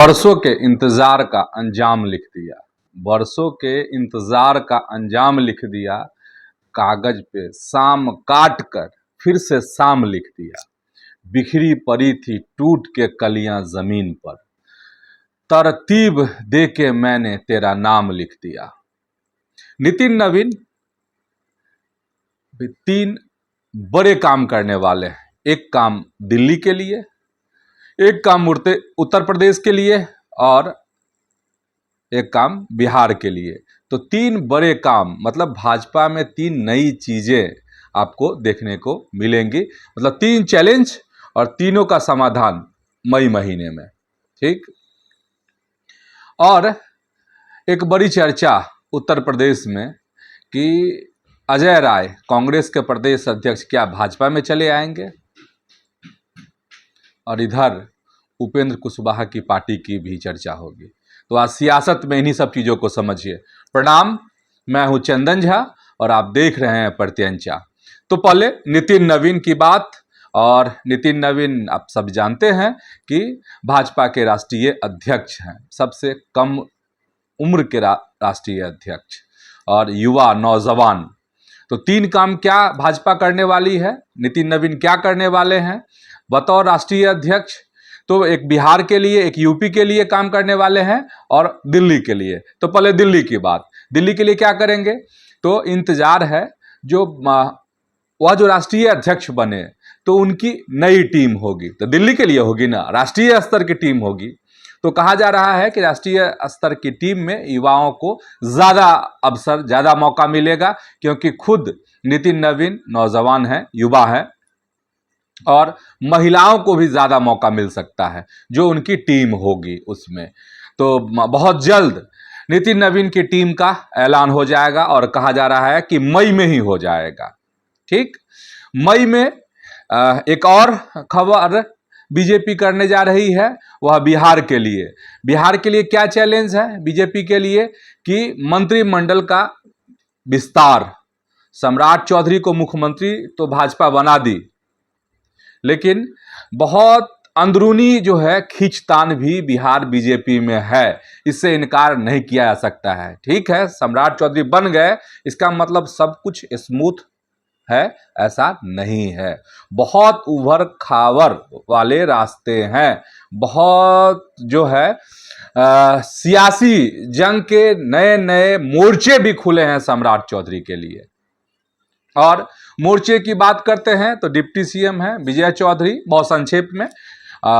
बरसों के इंतजार का अंजाम लिख दिया। बरसों के इंतजार का अंजाम लिख दिया। कागज पे शाम काट कर फिर से शाम लिख दिया। बिखरी पड़ी थी टूट के कलियां जमीन पर, तरतीब दे के मैंने तेरा नाम लिख दिया। नितिन नवीन भी 3 बड़े काम करने वाले हैं। एक काम दिल्ली के लिए, एक काम उत्तर प्रदेश के लिए और एक काम बिहार के लिए। तो 3 बड़े काम, मतलब भाजपा में 3 नई चीजें आपको देखने को मिलेंगी। मतलब 3 चैलेंज और तीनों का समाधान मई महीने में। ठीक। और एक बड़ी चर्चा उत्तर प्रदेश में कि अजय राय कांग्रेस के प्रदेश अध्यक्ष क्या भाजपा में चले आएंगे, और इधर उपेंद्र कुशवाहा की पार्टी की भी चर्चा होगी। तो आज सियासत में इन्हीं सब चीजों को समझिए। प्रणाम, मैं हूं चंदन झा और आप देख रहे हैं प्रत्यंचा। तो पहले नितिन नवीन की बात। और नितिन नवीन आप सब जानते हैं कि भाजपा के राष्ट्रीय अध्यक्ष हैं, सबसे कम उम्र के राष्ट्रीय अध्यक्ष और युवा नौजवान। तो 3 काम क्या भाजपा करने वाली है, नितिन नवीन क्या करने वाले हैं बतौर राष्ट्रीय अध्यक्ष। तो एक बिहार के लिए, एक यूपी के लिए काम करने वाले हैं और दिल्ली के लिए। तो पहले दिल्ली की बात। दिल्ली के लिए क्या करेंगे, तो इंतजार है वह जो राष्ट्रीय अध्यक्ष बने तो उनकी नई टीम होगी। तो दिल्ली के लिए होगी ना, राष्ट्रीय स्तर की टीम होगी। तो कहा जा रहा है कि राष्ट्रीय स्तर की टीम में युवाओं को ज्यादा अवसर, ज्यादा मौका मिलेगा, क्योंकि खुद नितिन नवीन नौजवान है, युवा है, और महिलाओं को भी ज्यादा मौका मिल सकता है जो उनकी टीम होगी उसमें। तो बहुत जल्द नितिन नवीन की टीम का ऐलान हो जाएगा और कहा जा रहा है कि मई में ही हो जाएगा। ठीक। मई में एक और खबर बीजेपी करने जा रही है, वह बिहार के लिए। बिहार के लिए क्या चैलेंज है बीजेपी के लिए कि मंत्रिमंडल का विस्तार। सम्राट चौधरी को मुख्यमंत्री तो भाजपा बना दी, लेकिन बहुत अंदरूनी जो है खींचतान भी बिहार बीजेपी में है, इससे इनकार नहीं किया जा सकता है। ठीक है, सम्राट चौधरी बन गए, इसका मतलब सब कुछ स्मूथ है, ऐसा नहीं है। बहुत उभर खावर वाले रास्ते हैं, बहुत जो है सियासी जंग के नए नए मोर्चे भी खुले हैं सम्राट चौधरी के लिए। और मोर्चे की बात करते हैं तो डिप्टी सीएम हैं विजय चौधरी। बहुत संक्षेप में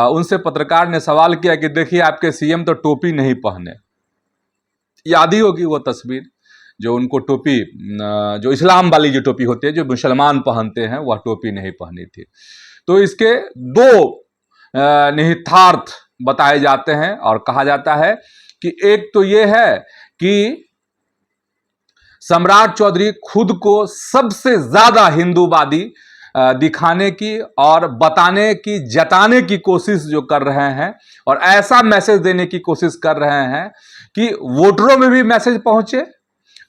उनसे पत्रकार ने सवाल किया कि देखिए आपके सीएम तो टोपी नहीं पहने। याद ही होगी वो तस्वीर, जो उनको टोपी, जो इस्लाम वाली जो टोपी होती है, जो मुसलमान पहनते हैं, वह टोपी नहीं पहनी थी। तो इसके 2 निहितार्थ बताए जाते हैं और कहा जाता है कि एक तो ये है कि सम्राट चौधरी खुद को सबसे ज्यादा हिंदूवादी दिखाने की और बताने की, जताने की कोशिश जो कर रहे हैं, और ऐसा मैसेज देने की कोशिश कर रहे हैं कि वोटरों में भी मैसेज पहुंचे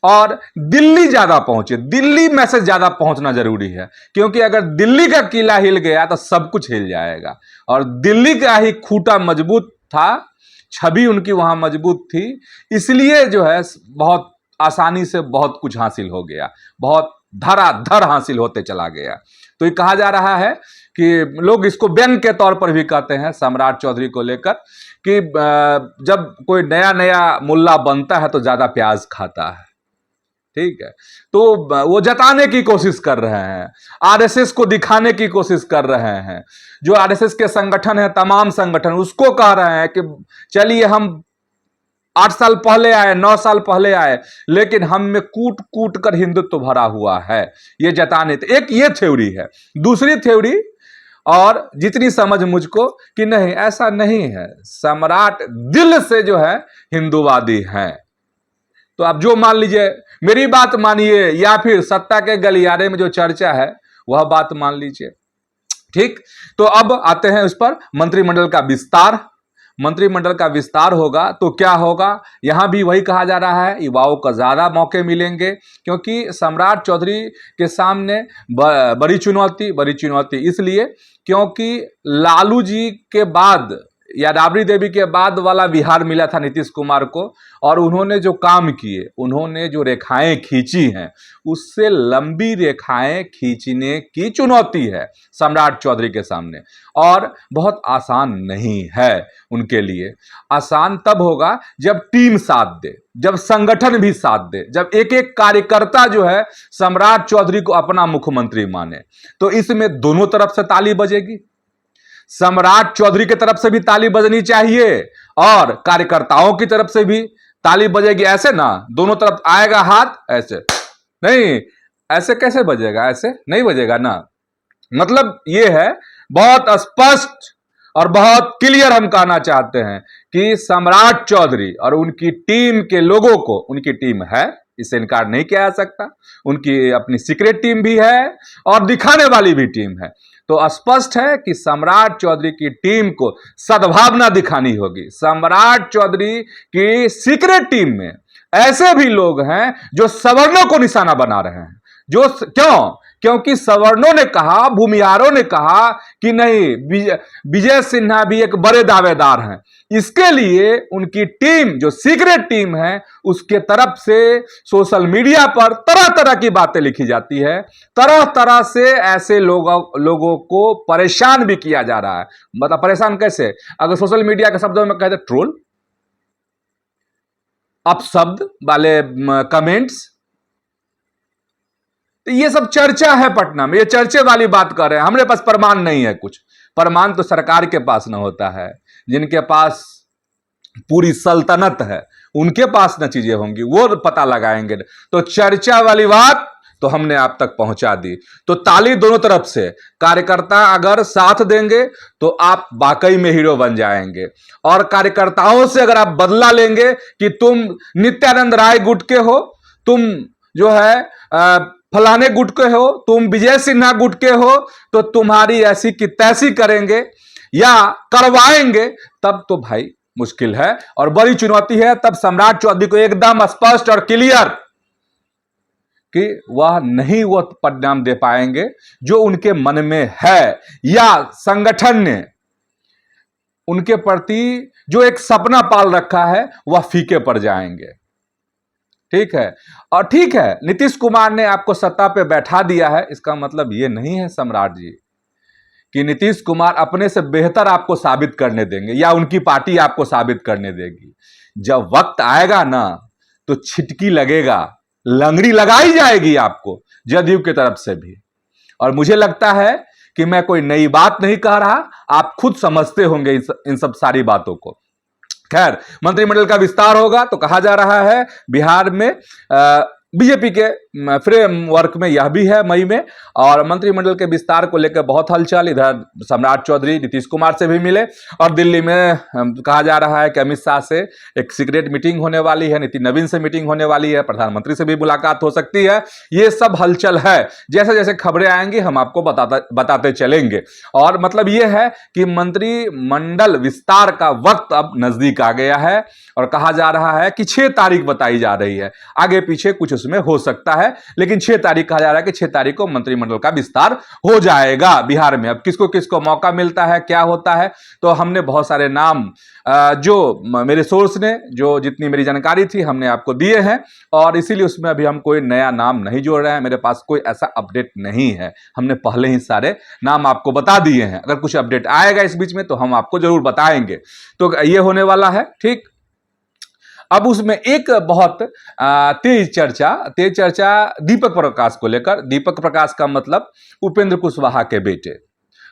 और दिल्ली ज्यादा पहुंचे। दिल्ली मैसेज ज्यादा पहुंचना जरूरी है, क्योंकि अगर दिल्ली का किला हिल गया तो सब कुछ हिल जाएगा। और दिल्ली का ही खूंटा मजबूत था, छवि उनकी वहां मजबूत थी, इसलिए जो है बहुत आसानी से बहुत कुछ हासिल हो गया, बहुत धराधर हासिल होते चला गया। तो ये कहा जा रहा है कि लोग इसको व्यंग के तौर पर भी कहते हैं सम्राट चौधरी को लेकर कि जब कोई नया नया मुल्ला बनता है तो ज्यादा प्याज खाता है। ठीक है, तो वो जताने की कोशिश कर रहे हैं, आरएसएस को दिखाने की कोशिश कर रहे हैं। जो आरएसएस के संगठन है, तमाम संगठन उसको कह रहे हैं कि चलिए हम 8 साल पहले आए, 9 साल पहले आए, लेकिन हम में कूट कूट कर हिंदुत्व भरा हुआ है, ये जताने। एक ये थ्योरी है। दूसरी थ्योरी, और जितनी समझ मुझको, कि नहीं ऐसा नहीं है, सम्राट दिल से जो है हिंदूवादी हैं। तो आप जो मान लीजिए, मेरी बात मानिए या फिर सत्ता के गलियारे में जो चर्चा है वह बात मान लीजिए। ठीक। तो अब आते हैं उस पर, मंत्रिमंडल का विस्तार। मंत्रिमंडल का विस्तार होगा तो क्या होगा, यहां भी वही कहा जा रहा है, युवाओं को ज्यादा मौके मिलेंगे, क्योंकि सम्राट चौधरी के सामने बड़ी चुनौती इसलिए क्योंकि लालू जी के बाद या राबड़ी देवी के बाद वाला बिहार मिला था नीतीश कुमार को, और उन्होंने जो काम किए, उन्होंने जो रेखाएं खींची हैं, उससे लंबी रेखाएं खींचने की चुनौती है सम्राट चौधरी के सामने, और बहुत आसान नहीं है उनके लिए। आसान तब होगा जब टीम साथ दे, जब संगठन भी साथ दे, जब एक एक कार्यकर्ता जो है सम्राट चौधरी को अपना मुख्यमंत्री माने। तो इसमें दोनों तरफ से ताली बजेगी, सम्राट चौधरी की तरफ से भी ताली बजनी चाहिए और कार्यकर्ताओं की तरफ से भी ताली बजेगी। ऐसे ना दोनों तरफ आएगा हाथ, ऐसे नहीं, ऐसे कैसे बजेगा, ऐसे नहीं बजेगा ना। मतलब यह है, बहुत स्पष्ट और बहुत क्लियर हम कहना चाहते हैं कि सम्राट चौधरी और उनकी टीम के लोगों को, उनकी टीम है, इससे इनकार नहीं किया जा सकता, उनकी अपनी सीक्रेट टीम भी है और दिखाने वाली भी टीम है। तो स्पष्ट है कि सम्राट चौधरी की टीम को सद्भावना दिखानी होगी। सम्राट चौधरी की सीक्रेट टीम में ऐसे भी लोग हैं जो सवर्णों को निशाना बना रहे हैं, जो क्योंकि सवर्णों ने कहा, भूमिहारों ने कहा कि नहीं, विजय सिन्हा भी एक बड़े दावेदार हैं। इसके लिए उनकी टीम, जो सीक्रेट टीम है, उसके तरफ से सोशल मीडिया पर तरह तरह की बातें लिखी जाती है, तरह तरह से ऐसे लोगों को परेशान भी किया जा रहा है। मतलब परेशान कैसे, अगर सोशल मीडिया के शब्दों में कहते ट्रोल, अपशब्द वाले कमेंट्स, तो ये सब चर्चा है पटना में, ये चर्चे वाली बात कर रहे हैं। हमारे पास प्रमाण नहीं है कुछ, प्रमाण तो सरकार के पास ना होता है, जिनके पास पूरी सल्तनत है उनके पास ना चीजें होंगी, वो पता लगाएंगे। तो चर्चा वाली बात तो हमने आप तक पहुंचा दी। तो ताली दोनों तरफ से, कार्यकर्ता अगर साथ देंगे तो आप वाकई में हीरो बन जाएंगे, और कार्यकर्ताओं से अगर आप बदला लेंगे कि तुम नित्यानंद राय गुट के हो, तुम जो है फलाने गुट के हो, तुम विजय सिन्हा गुट के हो, तो तुम्हारी ऐसी की तैसी करेंगे या करवाएंगे, तब तो भाई मुश्किल है और बड़ी चुनौती है। तब सम्राट चौधरी को एकदम स्पष्ट और क्लियर कि वह नहीं वो परिणाम दे पाएंगे जो उनके मन में है, या संगठन ने उनके प्रति जो एक सपना पाल रखा है वह फीके पड़ जाएंगे। ठीक है, और ठीक है, नीतीश कुमार ने आपको सत्ता पे बैठा दिया है, इसका मतलब यह नहीं है सम्राट जी कि नीतीश कुमार अपने से बेहतर आपको साबित करने देंगे या उनकी पार्टी आपको साबित करने देगी। जब वक्त आएगा ना तो छिटकी लगेगा, लंगड़ी लगाई जाएगी आपको जदयू की तरफ से भी। और मुझे लगता है कि मैं कोई नई बात नहीं कह रहा, आप खुद समझते होंगे इन सब सारी बातों को। खैर, मंत्रिमंडल का विस्तार होगा तो कहा जा रहा है बिहार में बीजेपी के फ्रेमवर्क में यह भी है मई में, और मंत्रिमंडल के विस्तार को लेकर बहुत हलचल। इधर सम्राट चौधरी नीतीश कुमार से भी मिले, और दिल्ली में कहा जा रहा है कि अमित शाह से एक सीक्रेट मीटिंग होने वाली है, नितिन नवीन से मीटिंग होने वाली है, प्रधानमंत्री से भी मुलाकात हो सकती है। ये सब हलचल है, जैसे जैसे खबरें आएंगी हम आपको बताते चलेंगे। और मतलब ये है कि मंत्रिमंडल विस्तार का वक्त अब नजदीक आ गया है, और कहा जा रहा है कि 6 तारीख बताई जा रही है, आगे पीछे कुछ उसमें हो सकता है, लेकिन 6 तारीख कहा जा रहा है कि 6 तारीख को मंत्रिमंडल का विस्तार हो जाएगा बिहार में। अब किसको किसको मौका मिलता है, क्या होता है, तो हमने बहुत सारे नाम जो मेरे सोर्स ने, जो जितनी मेरी जानकारी थी, हमने आपको दिए हैं, और इसीलिए उसमें अभी हम कोई नया नाम नहीं जोड़ रहे हैं। मेरे पास कोई ऐसा अपडेट नहीं है, हमने पहले ही सारे नाम आपको बता दिए हैं। अगर कुछ अपडेट आएगा इस बीच में तो हम आपको जरूर बताएंगे। तो ये होने वाला है, ठीक। अब उसमें एक बहुत तेज चर्चा दीपक प्रकाश को लेकर। दीपक प्रकाश का मतलब उपेंद्र कुशवाहा के बेटे,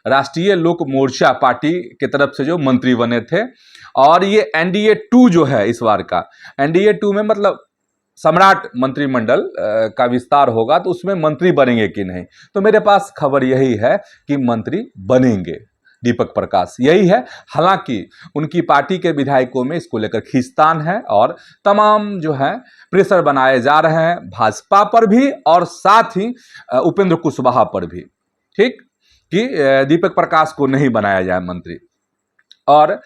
राष्ट्रीय लोक मोर्चा पार्टी की तरफ से जो मंत्री बने थे, और ये NDA 2 जो है इस बार का, NDA 2 में मतलब सम्राट मंत्रिमंडल का विस्तार होगा तो उसमें मंत्री बनेंगे कि नहीं, तो मेरे पास खबर यही है कि मंत्री बनेंगे दीपक प्रकाश, यही है। हालांकि उनकी पार्टी के विधायकों में इसको लेकर खींचतान है, और तमाम जो है प्रेशर बनाए जा रहे हैं भाजपा पर भी और साथ ही उपेंद्र कुशवाहा पर भी, ठीक, कि दीपक प्रकाश को नहीं बनाया जाए मंत्री। और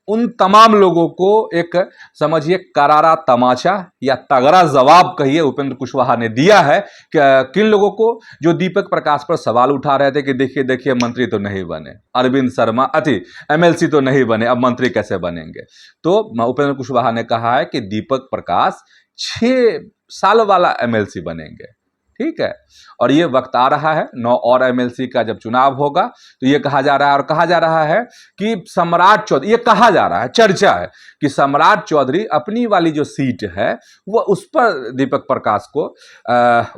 उन तमाम लोगों को एक समझिए करारा तमाचा या तगड़ा जवाब कहिए उपेंद्र कुशवाहा ने दिया है कि किन लोगों को, जो दीपक प्रकाश पर सवाल उठा रहे थे कि देखिए देखिए मंत्री तो नहीं बने, अरविंद शर्मा एमएलसी तो नहीं बने, अब मंत्री कैसे बनेंगे। तो उपेंद्र कुशवाहा ने कहा है कि दीपक प्रकाश 6 साल वाला एमएलसी बनेंगे, ठीक है। और ये वक्त आ रहा है 9 और एमएलसी का जब चुनाव होगा तो ये कहा जा रहा है, और कहा जा रहा है कि सम्राट चौधरी, ये कहा जा रहा है, चर्चा है कि सम्राट चौधरी अपनी वाली जो सीट है वो उस पर दीपक प्रकाश को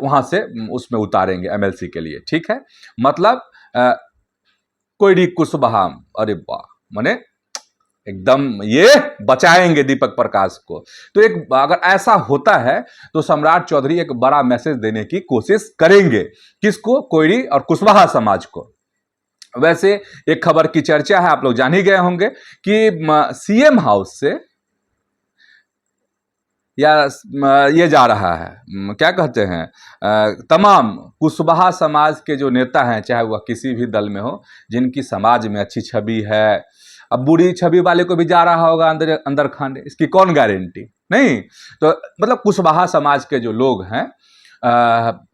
वहां से उसमें उतारेंगे एमएलसी के लिए, ठीक है। मतलब कोयरी कुशवाहा, अरे वाह, माने एकदम ये बचाएंगे दीपक प्रकाश को। तो एक अगर ऐसा होता है तो सम्राट चौधरी एक बड़ा मैसेज देने की कोशिश करेंगे, किसको, कोयरी और कुशवाहा समाज को। वैसे एक खबर की चर्चा है, आप लोग जान ही गए होंगे कि सीएम हाउस से या ये जा रहा है, क्या कहते हैं, तमाम कुशवाहा समाज के जो नेता हैं, चाहे वह किसी भी दल में हो, जिनकी समाज में अच्छी छवि है, अब बुरी छवि वाले को भी जा रहा होगा अंदर अंदर खाने, इसकी कौन गारंटी, नहीं। तो मतलब कुशवाहा समाज के जो लोग हैं,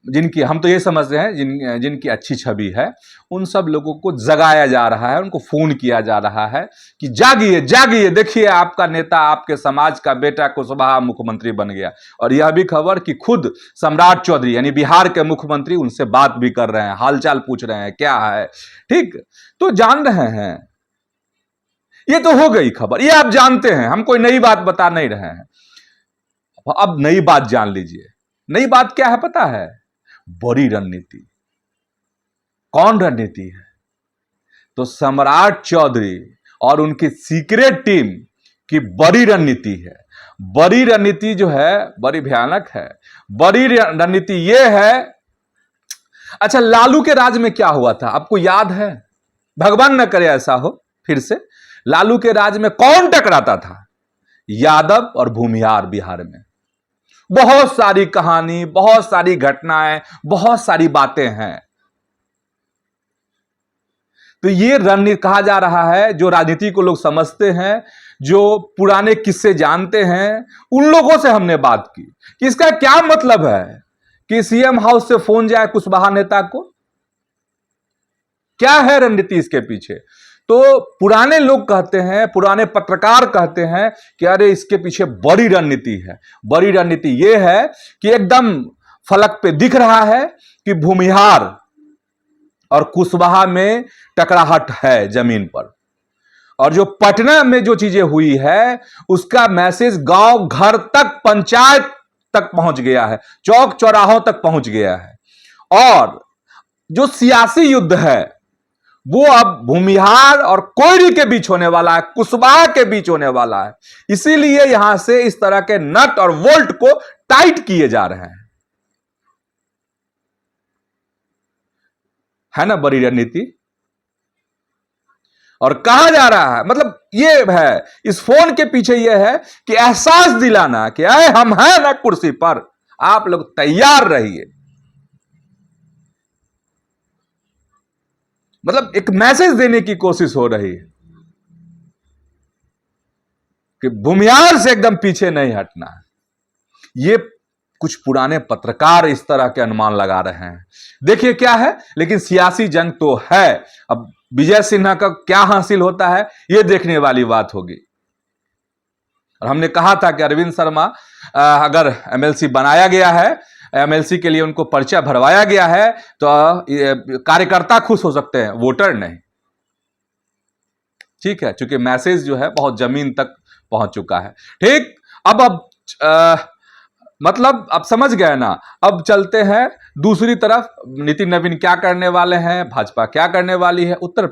जिनकी हम तो ये समझते हैं जिनकी अच्छी छवि है, उन सब लोगों को जगाया जा रहा है, उनको फोन किया जा रहा है कि जागिए जागिए, देखिए आपका नेता, आपके समाज का बेटा कुशवाहा मुख्यमंत्री बन गया। और यह भी खबर कि खुद सम्राट चौधरी यानी बिहार के मुख्यमंत्री उनसे बात भी कर रहे हैं, हालचाल पूछ रहे हैं क्या है, ठीक। तो जान रहे हैं, ये तो हो गई खबर, ये आप जानते हैं, हम कोई नई बात बता नहीं रहे हैं। अब नई बात जान लीजिए, नई बात क्या है पता है, बड़ी रणनीति। कौन रणनीति है, तो सम्राट चौधरी और उनकी सीक्रेट टीम की बड़ी रणनीति है। बड़ी रणनीति जो है बड़ी भयानक है। बड़ी रणनीति यह है, अच्छा लालू के राज में क्या हुआ था आपको याद है, भगवान न करे ऐसा हो फिर से। लालू के राज में कौन टकराता था, यादव और भूमिहार बिहार में। बहुत सारी कहानी, बहुत सारी घटनाएं, बहुत सारी बातें हैं। तो ये रणनीति कहा जा रहा है, जो राजनीति को लोग समझते हैं, जो पुराने किस्से जानते हैं, उन लोगों से हमने बात की कि इसका क्या मतलब है कि सीएम हाउस से फोन जाए कुशवाहा नेता को, क्या है रणनीति इसके पीछे। तो पुराने लोग कहते हैं, पुराने पत्रकार कहते हैं कि अरे इसके पीछे बड़ी रणनीति है। बड़ी रणनीति यह है कि एकदम फलक पे दिख रहा है कि भूमिहार और कुशवाहा में टकराहट है जमीन पर, और जो पटना में जो चीजें हुई है उसका मैसेज गांव घर तक, पंचायत तक पहुंच गया है, चौक चौराहों तक पहुंच गया है। और जो सियासी युद्ध है वो अब भूमिहार और कोयरी के बीच होने वाला है, कुशवाहा के बीच होने वाला है। इसीलिए यहां से इस तरह के नट और वोल्ट को टाइट किए जा रहे हैं, है ना बड़ी रणनीति। और कहा जा रहा है, मतलब ये है, इस फोन के पीछे ये है कि एहसास दिलाना कि अरे हम हैं ना कुर्सी पर, आप लोग तैयार रहिए। मतलब एक मैसेज देने की कोशिश हो रही है कि भूमिहार से एकदम पीछे नहीं हटना है। ये कुछ पुराने पत्रकार इस तरह के अनुमान लगा रहे हैं। देखिए क्या है, लेकिन सियासी जंग तो है। अब विजय सिन्हा का क्या हासिल होता है यह देखने वाली बात होगी। और हमने कहा था कि अरविंद शर्मा अगर एमएलसी बनाया गया है, एमएलसी के लिए उनको पर्चा भरवाया गया है, तो कार्यकर्ता खुश हो सकते हैं, वोटर नहीं, ठीक है, क्योंकि मैसेज जो है बहुत जमीन तक पहुंच चुका है। ठीक, अब मतलब आप समझ गए ना। अब चलते हैं दूसरी तरफ, नितिन नवीन क्या करने वाले हैं, भाजपा क्या करने वाली है। उत्तर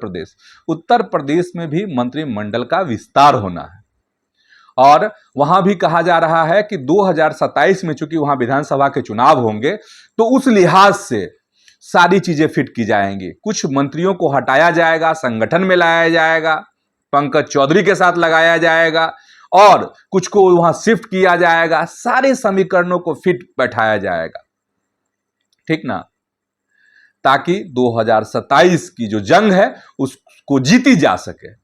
प्रदेश में भी मंत्रिमंडल का विस्तार होना है, और वहां भी कहा जा रहा है कि 2027 में चूंकि वहां विधानसभा के चुनाव होंगे, तो उस लिहाज से सारी चीजें फिट की जाएंगी। कुछ मंत्रियों को हटाया जाएगा, संगठन में लाया जाएगा, पंकज चौधरी के साथ लगाया जाएगा, और कुछ को वहां शिफ्ट किया जाएगा। सारे समीकरणों को फिट बैठाया जाएगा, ठीक ना, ताकि 2027 की जो जंग है उसको जीती जा सके।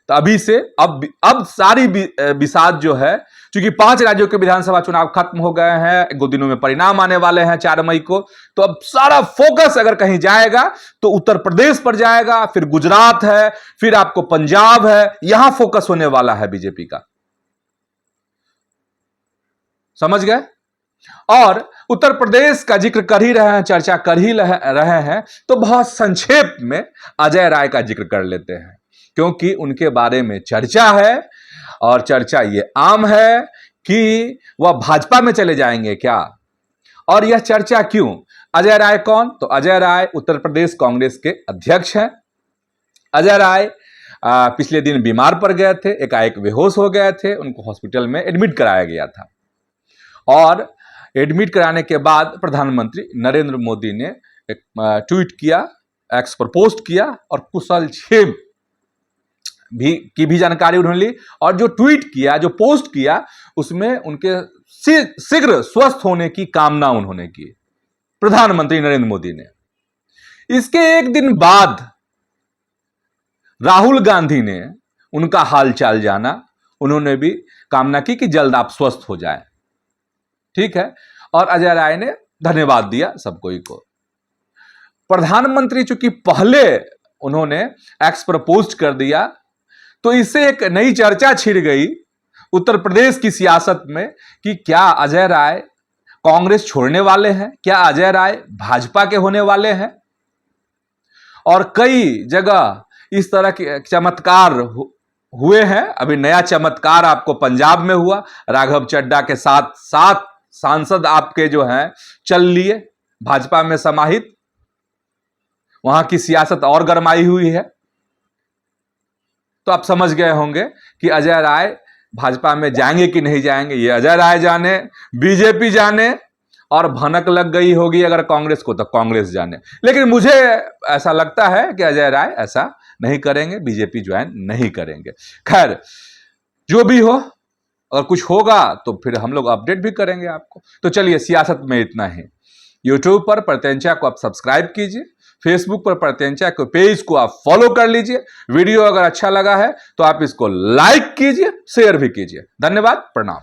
तो अभी से अब सारी बिसात जो है, क्योंकि 5 राज्यों के विधानसभा चुनाव खत्म हो गए हैं, 1-2 दिनों में परिणाम आने वाले हैं 4 मई को, तो अब सारा फोकस अगर कहीं जाएगा तो उत्तर प्रदेश पर जाएगा, फिर गुजरात है, फिर आपको पंजाब है, यहां फोकस होने वाला है बीजेपी का। समझ गए? और उत्तर प्रदेश का जिक्र कर ही रहे हैं, चर्चा कर ही रहे हैं, तो बहुत संक्षेप में अजय राय का जिक्र कर लेते हैं, क्योंकि उनके बारे में चर्चा है और चर्चा ये आम है कि वह भाजपा में चले जाएंगे क्या। और यह चर्चा क्यों? अजय राय कौन? तो अजय राय उत्तर प्रदेश कांग्रेस के अध्यक्ष हैं। अजय राय पिछले दिन बीमार पड़ गए थे, एकाएक बेहोश हो गए थे, उनको हॉस्पिटल में एडमिट कराया गया था। और एडमिट कराने के बाद प्रधानमंत्री नरेंद्र मोदी ने एक ट्वीट किया, एक्स पर पोस्ट किया और कुशल क्षेम की भी जानकारी उन्होंने ली। और जो ट्वीट किया, जो पोस्ट किया, उसमें उनके शीघ्र स्वस्थ होने की कामना उन्होंने की, प्रधानमंत्री नरेंद्र मोदी ने। इसके एक दिन बाद राहुल गांधी ने उनका हालचाल जाना, उन्होंने भी कामना की कि जल्द आप स्वस्थ हो जाएं। ठीक है। और अजय राय ने धन्यवाद दिया सब कोई को। प्रधानमंत्री चूंकि पहले उन्होंने एक्स पर पोस्ट कर दिया, तो इससे एक नई चर्चा छिड़ गई उत्तर प्रदेश की सियासत में कि क्या अजय राय कांग्रेस छोड़ने वाले हैं, क्या अजय राय भाजपा के होने वाले हैं। और कई जगह इस तरह के चमत्कार हुए हैं। अभी नया चमत्कार आपको पंजाब में हुआ, राघव चड्ढा के साथ 7 सांसद आपके जो हैं चल लिए भाजपा में समाहित। वहां की सियासत और गरमाई हुई है। तो आप समझ गए होंगे कि अजय राय भाजपा में जाएंगे कि नहीं जाएंगे, ये अजय राय जाने, बीजेपी जाने, और भनक लग गई होगी अगर कांग्रेस को तो कांग्रेस जाने। लेकिन मुझे ऐसा लगता है कि अजय राय ऐसा नहीं करेंगे, बीजेपी ज्वाइन नहीं करेंगे। खैर, जो भी हो, अगर कुछ होगा तो फिर हम लोग अपडेट भी करेंगे आपको। तो चलिए, सियासत में इतना ही। यूट्यूब पर प्रत्यंचा को आप सब्सक्राइब कीजिए, फेसबुक पर प्रत्यंचा के पेज को आप फॉलो कर लीजिए। वीडियो अगर अच्छा लगा है तो आप इसको लाइक कीजिए, शेयर भी कीजिए। धन्यवाद, प्रणाम।